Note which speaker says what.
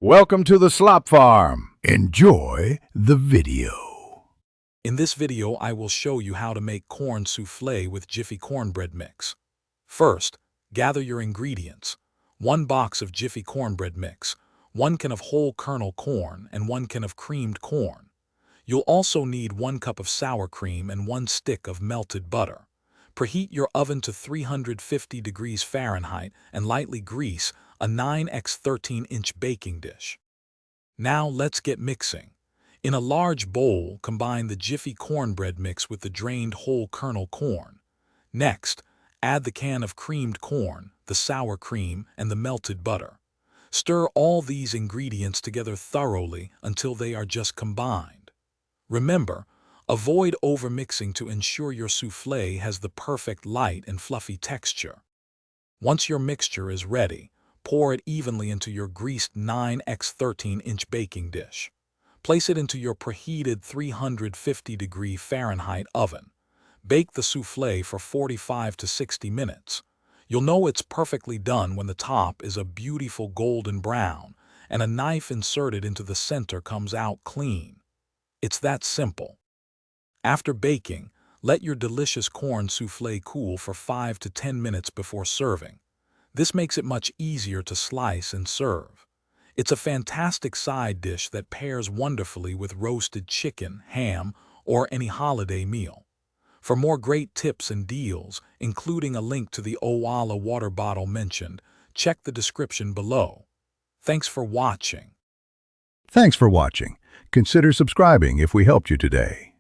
Speaker 1: Welcome to the Slop Farm. Enjoy the video.
Speaker 2: In this video, I will show you how to make corn souffle with Jiffy Cornbread mix. First, gather your ingredients. 1 box of Jiffy Cornbread mix, 1 can of whole kernel corn, and 1 can of creamed corn. You'll also need 1 cup of sour cream and 1 stick of melted butter. Preheat your oven to 350 degrees Fahrenheit and lightly grease a 9x 13-inch baking dish. Now let's get mixing. In a large bowl, combine the Jiffy Cornbread mix with the drained whole kernel corn. Next, add the can of creamed corn, the sour cream, and the melted butter. Stir all these ingredients together thoroughly until they are just combined. Remember, avoid overmixing to ensure your soufflé has the perfect light and fluffy texture. Once your mixture is ready, pour it evenly into your greased 9x 13-inch baking dish. Place it into your preheated 350 degree Fahrenheit oven. Bake the soufflé for 45 to 60 minutes. You'll know it's perfectly done when the top is a beautiful golden brown and a knife inserted into the center comes out clean. It's that simple. After baking, let your delicious corn soufflé cool for 5 to 10 minutes before serving. This makes it much easier to slice and serve. It's a fantastic side dish that pairs wonderfully with roasted chicken, ham, or any holiday meal. For more great tips and deals, including a link to the Owala water bottle mentioned, check the description below. Thanks for watching.
Speaker 1: Thanks for watching. Consider subscribing if we helped you today.